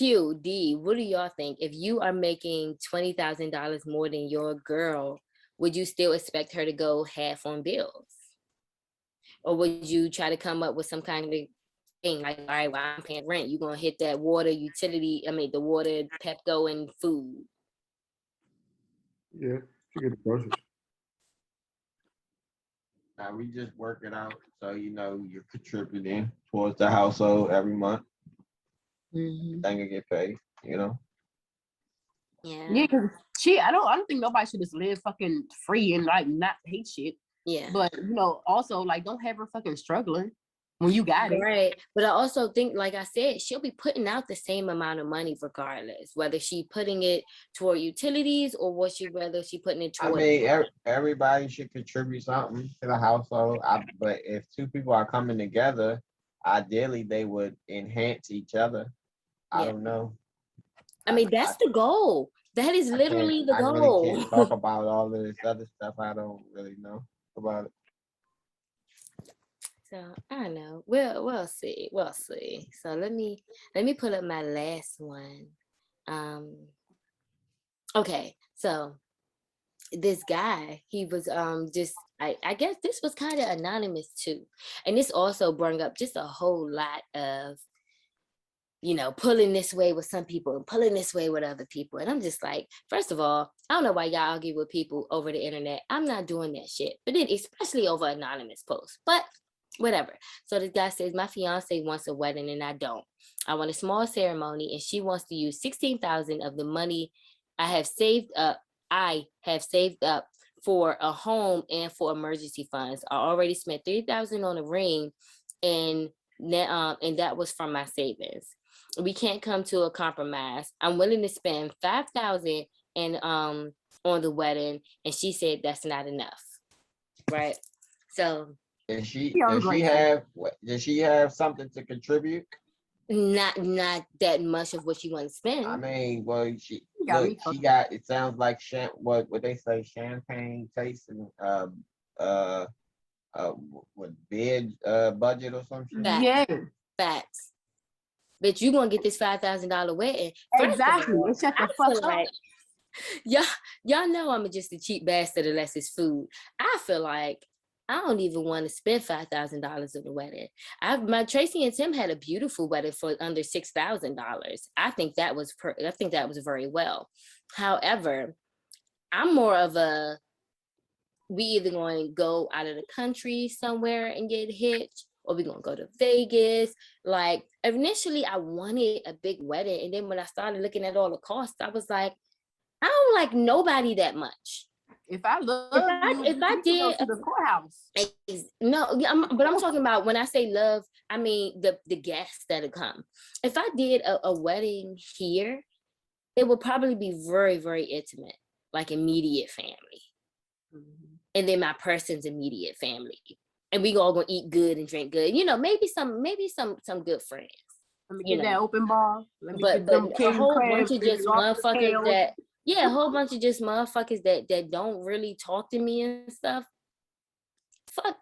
QD, what do y'all think? If you are making $20,000 more than your girl, would you still expect her to go half on bills? Or would you try to come up with some kind of thing like, all right, well, I'm paying rent, you're gonna hit that water, utility, the water, Pepco, and food? Yeah, you get the groceries. Now we just work it out, so you're contributing towards the household every month. Mm-hmm. Thing will get paid. Yeah. Yeah, because I don't think nobody should just live fucking free and like not hate shit. Yeah. But also like don't have her fucking struggling when you got it. Right. But I also think, like I said, she'll be putting out the same amount of money regardless, whether she putting it toward utilities or whether she putting it toward. Everybody should contribute something to the household. But if two people are coming together, ideally they would enhance each other. I don't know. That's the goal. That is literally the goal. I really can't talk about all of this other stuff. I don't really know about it. So I don't know. We'll see. We'll see. So let me put up my last one. Okay, so this guy, he was just I guess this was kind of anonymous too. And this also brought up just a whole lot of pulling this way with some people and pulling this way with other people. And I'm just like, first of all, I don't know why y'all argue with people over the internet. I'm not doing that shit. But then especially over anonymous posts. But whatever. So this guy says, my fiance wants a wedding and I don't. I want a small ceremony and she wants to use $16,000 of the money I have saved up for a home and for emergency funds. I already spent $3,000 on a ring and that was from my savings. We can't come to a compromise. I'm willing to spend $5,000 on the wedding, and she said that's not enough, right? So does she have something to contribute? Not that much of what she wants to spend. I mean, well, she got. It sounds like what they say, champagne tasting, what bid budget or something. Yeah, facts. But you gonna get this $5,000 wedding. Exactly. Shut the fuck up. Like, y'all know I'm just a cheap bastard unless it's food. I feel like I don't even want to spend $5,000 on the wedding. My Tracy and Tim had a beautiful wedding for under $6,000. I think that was very well. However, I'm more of a, we either going to go out of the country somewhere and get hitched, or we're going to go to Vegas. Like, initially, I wanted a big wedding. And then when I started looking at all the costs, I was like, I don't like nobody that much. If I did to the courthouse. No, but I'm talking about, when I say love, I mean the guests that have come. If I did a wedding here, it would probably be very, very intimate, like immediate family. Mm-hmm. And then my person's immediate family. And we all gonna eat good and drink good. Maybe some good friends. Let me get that open bar. But a whole bunch of just motherfuckers that, a whole bunch of just motherfuckers that don't really talk to me and stuff. Fuck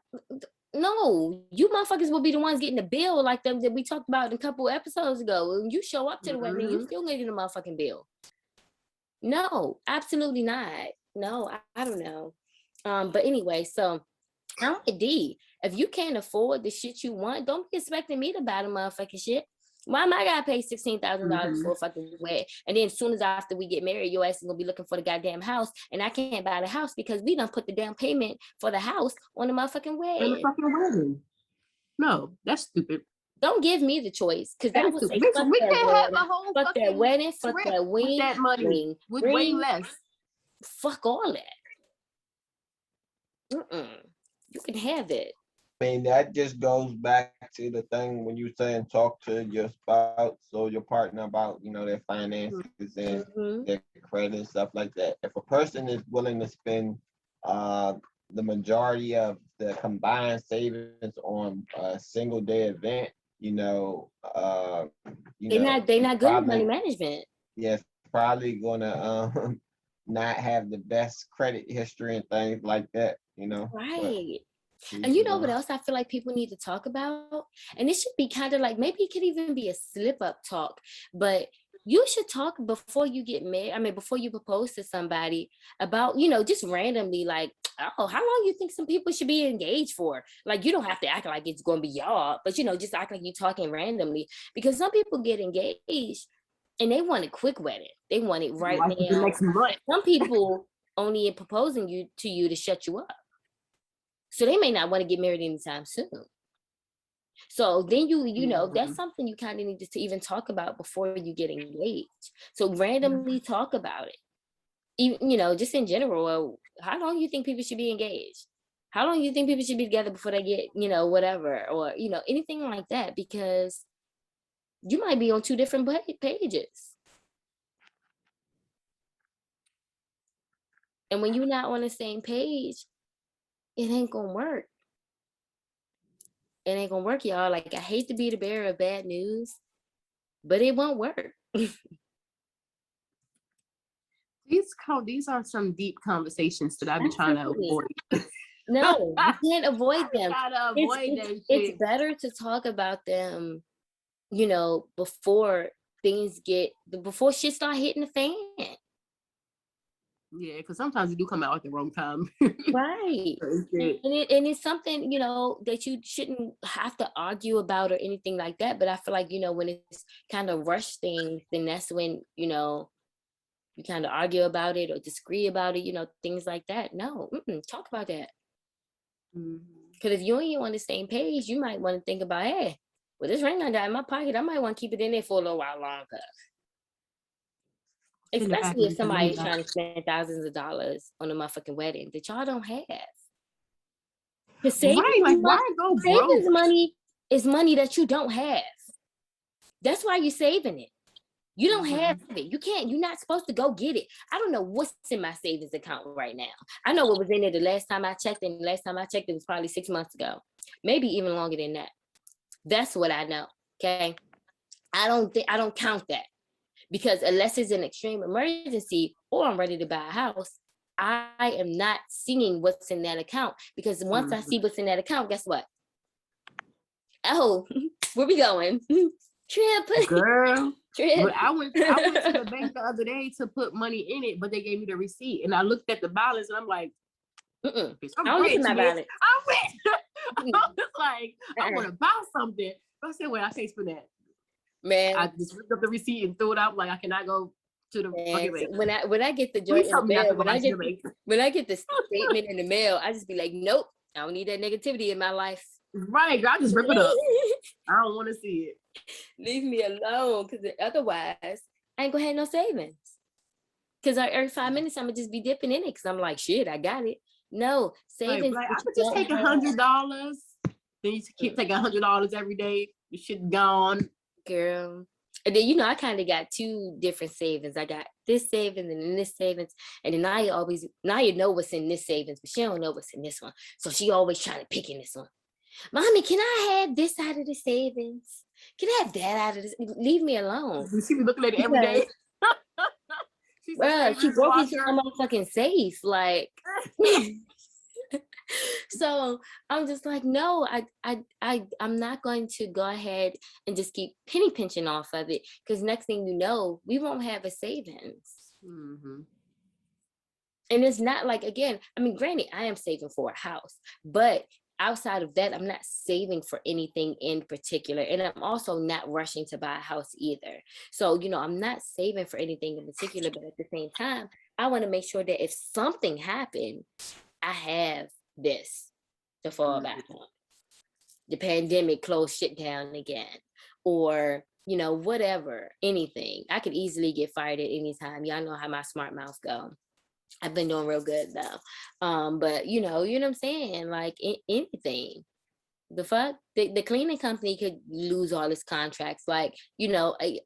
no, you motherfuckers will be the ones getting the bill, like them that we talked about a couple episodes ago. When you show up to the wedding, you still getting the motherfucking bill. No, absolutely not. No, I don't know. But anyway, so I'm a D. If you can't afford the shit you want, don't be expecting me to buy the motherfucking shit. Why am I gotta pay $16,000 for a fucking wedding? And then as soon as after we get married, your ass is gonna be looking for the goddamn house, and I can't buy the house because we done put the down payment for the house on the motherfucking wedding. On the fucking wedding. No, that's stupid. Don't give me the choice, because that was we can't have a whole fuck that wedding, fuck that wing, that money with way less. Fuck all that. You can have it. I mean, that just goes back to the thing when you saying talk to your spouse or your partner about, their finances and their credit and stuff like that. If a person is willing to spend the majority of the combined savings on a single day event, they're not good at money management. Yes, probably gonna not have the best credit history and things like that, Right. And you know what else I feel like people need to talk about? And it should be kind of like, maybe it could even be a slip up talk, but you should talk before you get married. I mean, before you propose to somebody about, you know, just randomly like, oh, how long you think some people should be engaged for? Like, you don't have to act like it's going to be y'all, but, you know, just act like you're talking randomly, because some people get engaged and they want a quick wedding. They want it right like now. The next month. Some people only proposing to you to shut you up. So they may not want to get married anytime soon. So then you know, that's something you kind of need to even talk about before you get engaged. So randomly talk about it. Even, you know, just in general, how long you think people should be engaged? How long you think people should be together before they get, you know, whatever, or, you know, anything like that, because you might be on two different pages. And when you're not on the same page, it ain't gonna work. It ain't gonna work, y'all. Like, I hate to be the bearer of bad news, but it won't work. These are some deep conversations that I be trying to avoid. No, you can't avoid them. It's better to talk about them, you know, before shit start hitting the fan. Yeah, because sometimes you do come out at the wrong time. Right. And it's something, you know, that you shouldn't have to argue about or anything like that. But I feel like, you know, when it's kind of rushed things, then that's when, you know, you kind of argue about it or disagree about it, you know, things like that. No, talk about that. Because if you ain't on the same page, you might want to think about, hey, well, this ring I got in my pocket, I might want to keep it in there for a little while longer. Especially if somebody's trying to spend thousands of dollars on a motherfucking wedding that y'all don't have. Because savings money is money that you don't have. That's why you're saving it. You don't have it. You're not supposed to go get it. I don't know what's in my savings account right now. I know what was in it the last time I checked, and the last time I checked, it was probably 6 months ago. Maybe even longer than that. That's what I know. Okay. I don't count that. Because unless it's an extreme emergency or I'm ready to buy a house, I am not seeing what's in that account. Because once I see what's in that account, guess what? Oh, where we going? Trip. Girl. But I went to the bank the other day to put money in it, but they gave me the receipt. And I looked at the balance and I'm like, I don't look at my balance. I'm rich. I was like, I want to buy something. But I said, well, I can't spend that. Man, I just ripped up the receipt and threw it out. Like, I cannot go to the fucking bank. When I get the joint in the mail, when I get the statement in the mail, I just be like, nope, I don't need that negativity in my life. Right, I just rip it up. I don't want to see it. Leave me alone, because otherwise I ain't gonna have no savings. Because every 5 minutes I'm gonna just be dipping in it because I'm like, shit, I got it. No savings. Like, I could just take $100. Then you keep taking $100 every day. The shit gone. Girl. And then, you know, I kind of got two different savings. I got this savings and then this savings. And then Naya know what's in this savings, but she don't know what's in this one. So she always trying to pick in this one. Mommy, can I have this out of the savings? Can I have that out of this? Leave me alone. She be looking at it every day. She broke into my motherfucking safe. Like, so I'm just like, no, I'm not going to go ahead and just keep penny pinching off of it, because next thing you know, we won't have a savings. And it's not like, again, I mean, granted, I am saving for a house, but outside of that, I'm not saving for anything in particular. And I'm also not rushing to buy a house either. So, you know, I'm not saving for anything in particular, but at the same time, I want to make sure that if something happened, I have this to fall back on. The pandemic closed shit down again, or, you know, whatever, anything. I could easily get fired at any time. Y'all know how my smart mouth go. I've been doing real good though. But you know what I'm saying? Like anything. The fuck? The cleaning company could lose all its contracts. Like, you know, it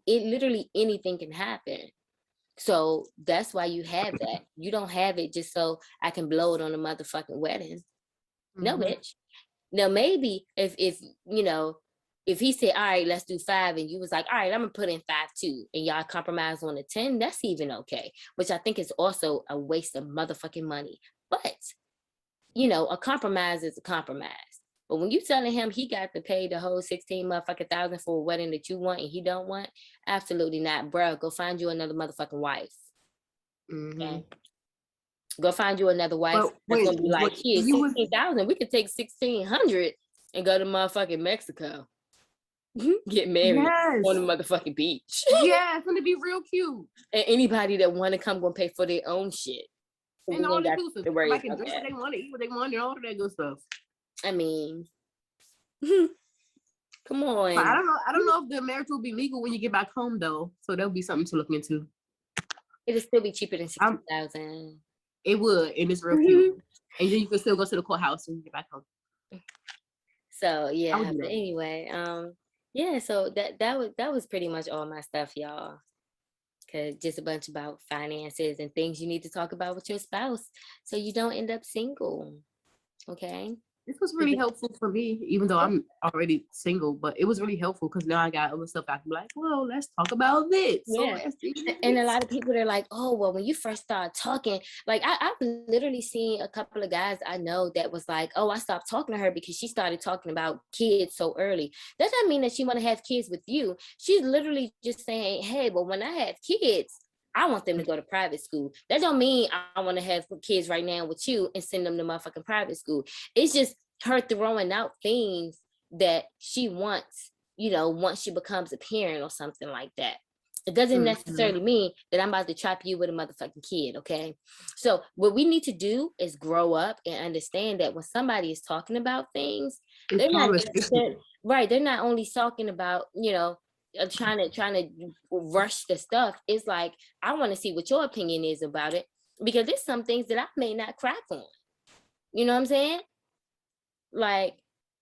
literally anything can happen. So that's why you have that. You don't have it just so I can blow it on a motherfucking wedding. No, bitch. Now maybe if you know, if he said, all right, let's do 5, and you was like, all right, I'm gonna put in 5 too, and y'all compromise on the 10, that's even okay. Which I think is also a waste of motherfucking money. But, you know, a compromise is a compromise. But when you telling him he got to pay the whole 16 motherfucking thousand for a wedding that you want and he don't want, absolutely not, bro. Go find you another motherfucking wife. Okay. Go find you another wife. That's gonna be like, shit, 16,000. We could take 1,600 and go to motherfucking Mexico. Get married on the motherfucking beach. Yeah, it's gonna be real cute. And anybody that want to come gonna pay for their own shit. So and all the good stuff. Everybody can drink what they want to eat what they want and all of that good stuff. I mean, come on. But I don't know if the marriage will be legal when you get back home though. So that'll be something to look into. It'll still be cheaper than 60,000. It would, and it's real cute. And then you can still go to the courthouse when you get back home. So yeah, but anyway, yeah, so that was pretty much all my stuff, y'all. Cause just a bunch about finances and things you need to talk about with your spouse so you don't end up single. Okay. This was really helpful for me, even though I'm already single, but it was really helpful because now I got other stuff I can be like, well, let's talk about this. Yeah. So and a lot of people are like, oh, well, when you first start talking, like I've literally seen a couple of guys I know that was like, oh, I stopped talking to her because she started talking about kids so early. That doesn't mean that she want to have kids with you. She's literally just saying, hey, well, when I have kids, I want them to go to private school. That don't mean I want to have kids right now with you and send them to motherfucking private school. It's just her throwing out things that she wants, you know, once she becomes a parent or something like that. It doesn't necessarily mean that I'm about to trap you with a motherfucking kid, okay? So what we need to do is grow up and understand that when somebody is talking about things, they're not only talking about, you know, trying to rush the stuff. It's like, I want to see what your opinion is about it, because there's some things that I may not crack on. You know what I'm saying? Like,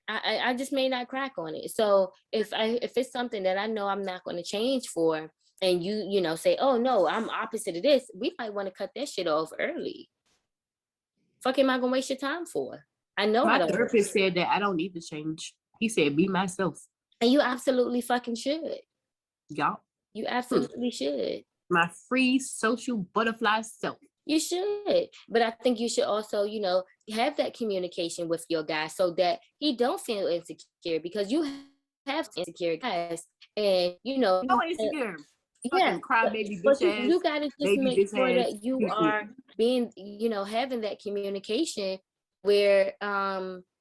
I just may not crack on it. So if it's something that I know I'm not going to change for, and you know say, oh no, I'm opposite of this, we might want to cut that shit off early. Fuck am I gonna waste your time for? I know my therapist said that I don't need to change. He said, be myself. And you absolutely fucking should. Yeah. You absolutely should. My free social butterfly self. You should. But I think you should also, you know, have that communication with your guy so that he don't feel insecure, because you have insecure guys, and you know, insecure. Yeah, crybaby but you gotta just make sure that you are being, you know, having that communication where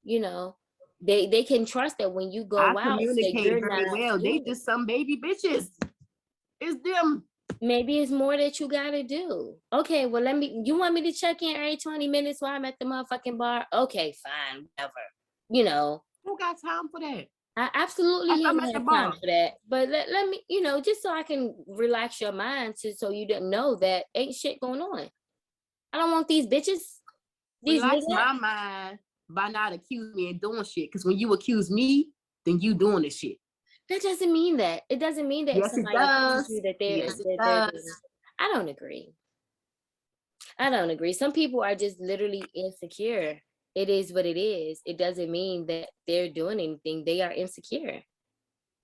you know, they can trust that when you go out, communicate very well. They just some baby bitches. It's them. Maybe it's more that you gotta do. Okay, well, you want me to check in every 20 minutes while I'm at the motherfucking bar? Okay, fine, whatever. You know. Who got time for that? I absolutely have time for that. But let me, you know, just so I can relax your mind, so you didn't know that ain't shit going on. I don't want these bitches. Relax my mind by not accusing me of doing shit. Because when you accuse me, then you doing this shit. That doesn't mean that. It doesn't mean that somebody accuses you that they're I don't agree. I don't agree. Some people are just literally insecure. It is what it is. It doesn't mean that they're doing anything. They are insecure.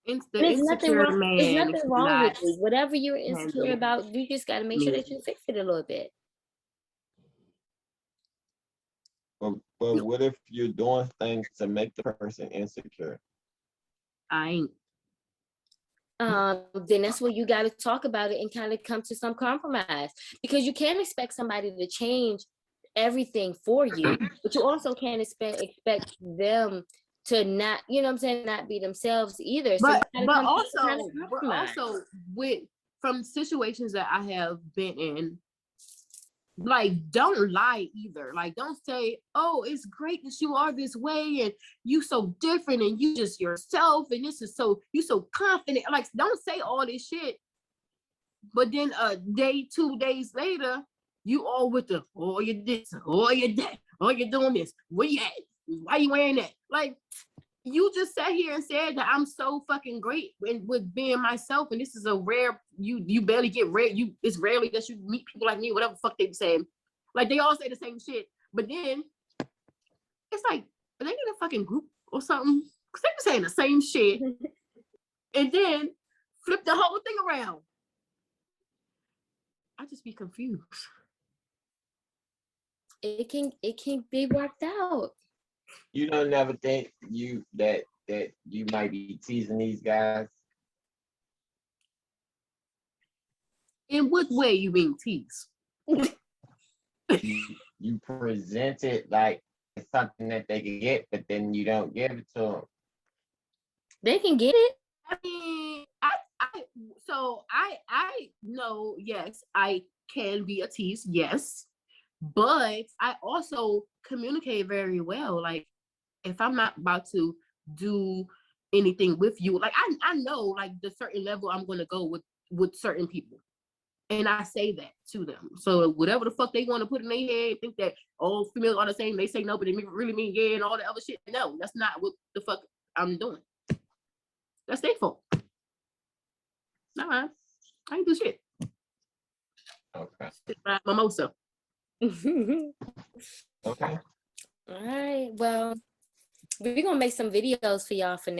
There's nothing wrong with it. Whatever you're insecure about, you just got to make sure that you fix it a little bit. But what if you're doing things to make the person insecure? I ain't. Then that's where you got to talk about it and kind of come to some compromise, because you can't expect somebody to change everything for you, but you also can't expect them to not, you know what I'm saying, not be themselves either. But also with from situations that I have been in, like, don't lie either. Like, don't say, oh, it's great that you are this way and you so different and you just yourself and this is so, you so confident. Like, don't say all this shit. But then 2 days later, you all with the, oh, you this, oh, you that, oh, you're doing this. Where you at? Why you wearing that? Like, you just sat here and said that I'm so fucking great with being myself, and this is a rare, you barely get rare, it's rarely that you meet people like me, whatever the fuck they say. Like, they all say the same shit, but then it's like, are they in a fucking group or something? Because they be saying the same shit and then flip the whole thing around. I just be confused. It can be worked out. You don't never think that you might be teasing these guys? In what way you being teased? You present it like it's something that they can get, but then you don't give it to them. They can get it. I mean, I know, yes, I can be a tease, yes, but I also communicate very well. Like, if I'm not about to do anything with you, like I know like the certain level I'm gonna go with certain people. And I say that to them. So whatever the fuck they want to put in their head, think that all females are the same, they say no, but they really mean yeah and all the other shit. No, that's not what the fuck I'm doing. That's their fault. Nah, I ain't do shit. Okay. Mimosa. Okay. All right. Well, we're gonna make some videos for y'all for